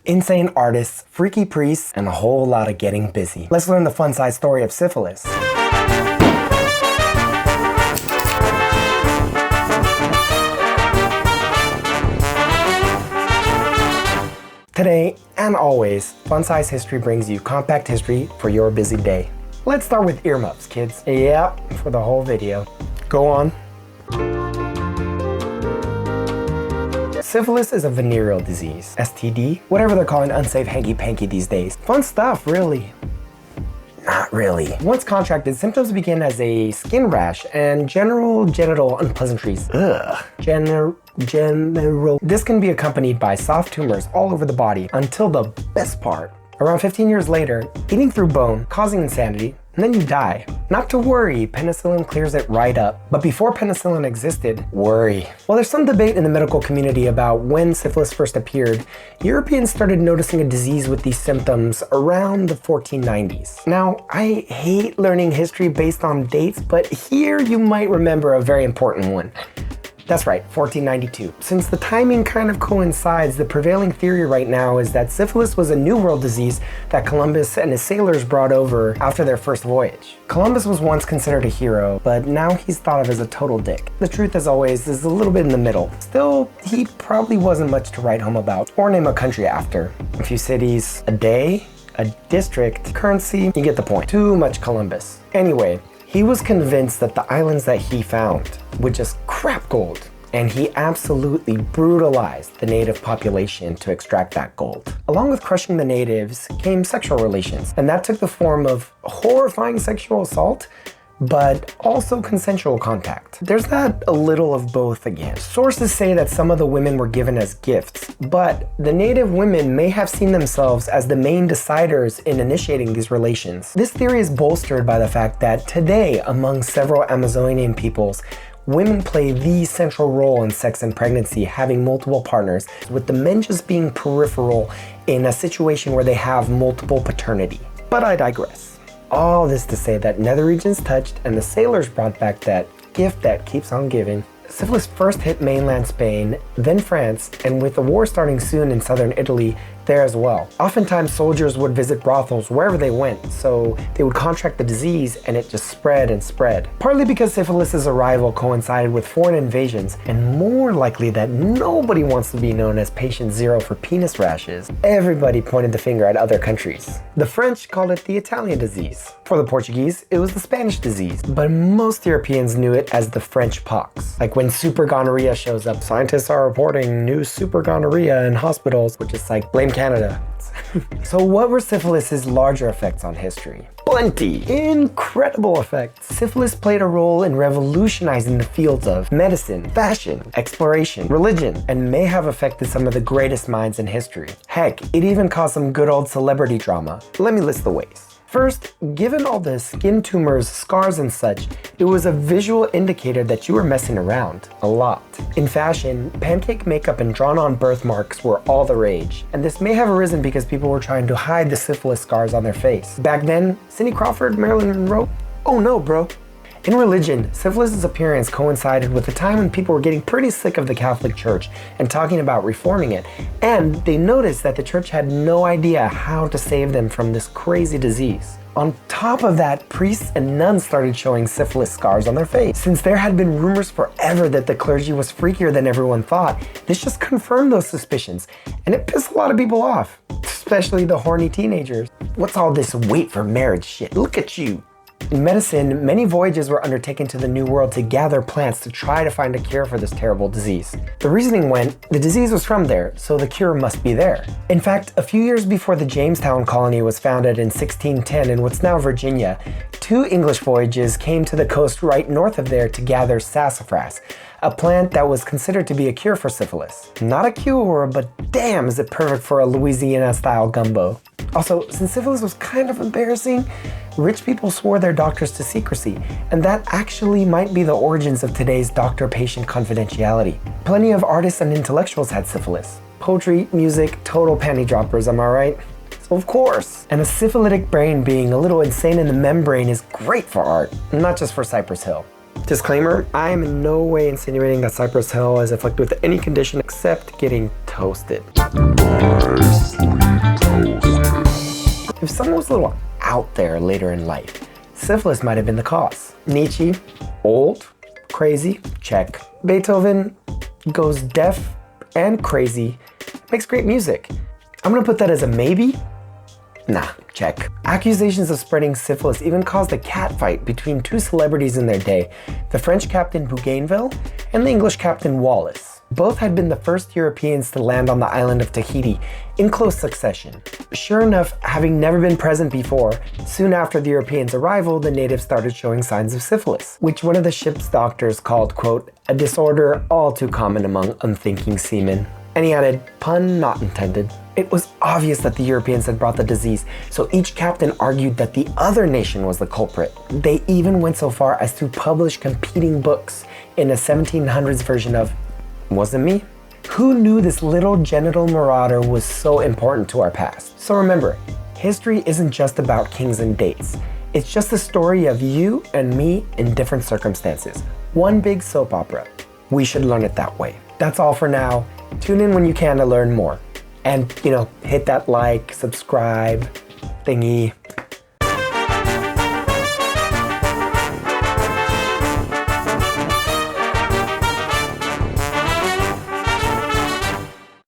insane artists, freaky priests, and a whole lot of getting busy. Let's learn the fun side story of syphilis. Today, and always, Fun Size History brings you compact history for your busy day. Let's start with earmuffs, kids. Yep, for the whole video. Go on. Syphilis is a venereal disease, STD, whatever they're calling unsafe hanky-panky these days. Fun stuff, really. Not really. Once contracted, symptoms begin as a skin rash and general genital unpleasantries. General. This can be accompanied by soft tumors all over the body until the best part. Around 15 years later, eating through bone, causing insanity, and then you die. Not to worry, penicillin clears it right up. But before penicillin existed, worry. While there's some debate in the medical community about when syphilis first appeared, Europeans started noticing a disease with these symptoms around the 1490s. Now, I hate learning history based on dates, but here you might remember a very important one. That's right, 1492. Since the timing kind of coincides, the prevailing theory right now is that syphilis was a New World disease that Columbus and his sailors brought over after their first voyage. Columbus was once considered a hero, but now he's thought of as a total dick. The truth, as always, is a little bit in the middle. Still, he probably wasn't much to write home about or name a country after. A few cities, a day, a district, currency, you get the point. Too much Columbus. Anyway, he was convinced that the islands that he found would just crap gold, and he absolutely brutalized the native population to extract that gold. Along with crushing the natives came sexual relations, and that took the form of horrifying sexual assault, but also consensual contact. There's that a little of both again. Sources say that some of the women were given as gifts, but the native women may have seen themselves as the main deciders in initiating these relations. This theory is bolstered by the fact that today, among several Amazonian peoples, women play the central role in sex and pregnancy, having multiple partners, with the men just being peripheral in a situation where they have multiple paternity. But I digress. All this to say that nether regions touched and the sailors brought back that gift that keeps on giving. Syphilis first hit mainland Spain, then France, and with the war starting soon in southern Italy, there as well. Oftentimes soldiers would visit brothels wherever they went, so they would contract the disease and it just spread and spread. Partly because syphilis's arrival coincided with foreign invasions, and more likely that nobody wants to be known as patient zero for penis rashes. Everybody pointed the finger at other countries. The French called it the Italian disease. For the Portuguese, it was the Spanish disease, but most Europeans knew it as the French pox. Like when super gonorrhea shows up, scientists are reporting new super gonorrhea in hospitals, which is like blame Canada. So what were syphilis's larger effects on history? Plenty! Incredible effects! Syphilis played a role in revolutionizing the fields of medicine, fashion, exploration, religion, and may have affected some of the greatest minds in history. Heck, it even caused some good old celebrity drama. Let me list the ways. First, given all the skin tumors, scars and such, it was a visual indicator that you were messing around a lot. In fashion, pancake makeup and drawn-on birthmarks were all the rage, and this may have arisen because people were trying to hide the syphilis scars on their face. Back then, Cindy Crawford, Marilyn Monroe? Oh no, bro. In religion, syphilis's appearance coincided with the time when people were getting pretty sick of the Catholic Church and talking about reforming it, and they noticed that the church had no idea how to save them from this crazy disease. On top of that, priests and nuns started showing syphilis scars on their face. Since there had been rumors forever that the clergy was freakier than everyone thought, this just confirmed those suspicions, and it pissed a lot of people off, especially the horny teenagers. What's all this wait for marriage shit? Look at you. In medicine, many voyages were undertaken to the New World to gather plants to try to find a cure for this terrible disease. The reasoning went, the disease was from there, so the cure must be there. In fact, a few years before the Jamestown colony was founded in 1610 in what's now Virginia, 2 English voyages came to the coast right north of there to gather sassafras, a plant that was considered to be a cure for syphilis. Not a cure, but damn is it perfect for a Louisiana-style gumbo. Also, since syphilis was kind of embarrassing, rich people swore their doctors to secrecy, and that actually might be the origins of today's doctor-patient confidentiality. Plenty of artists and intellectuals had syphilis. Poetry, music, total panty droppers, am I right? So of course. And a syphilitic brain being a little insane in the membrane is great for art, not just for Cypress Hill. Disclaimer, I am in no way insinuating that Cypress Hill is afflicted with any condition except getting toasted. if someone was a little out there later in life, syphilis might have been the cause. Nietzsche, old, crazy, check. Beethoven goes deaf and crazy, makes great music. I'm gonna put that as a maybe. Nah, check. Accusations of spreading syphilis even caused a catfight between two celebrities in their day, the French captain Bougainville and the English captain Wallis. Both had been the first Europeans to land on the island of Tahiti in close succession. Sure enough, having never been present before, soon after the Europeans' arrival, the natives started showing signs of syphilis, which one of the ship's doctors called, quote, a disorder all too common among unthinking seamen. And he added, pun not intended. It was obvious that the Europeans had brought the disease, so each captain argued that the other nation was the culprit. They even went so far as to publish competing books in a 1700s version of Wasn't Me? Who knew this little genital marauder was so important to our past? So remember, history isn't just about kings and dates. It's just the story of you and me in different circumstances. One big soap opera. We should learn it that way. That's all for now. Tune in when you can to learn more. And, hit that like, subscribe thingy.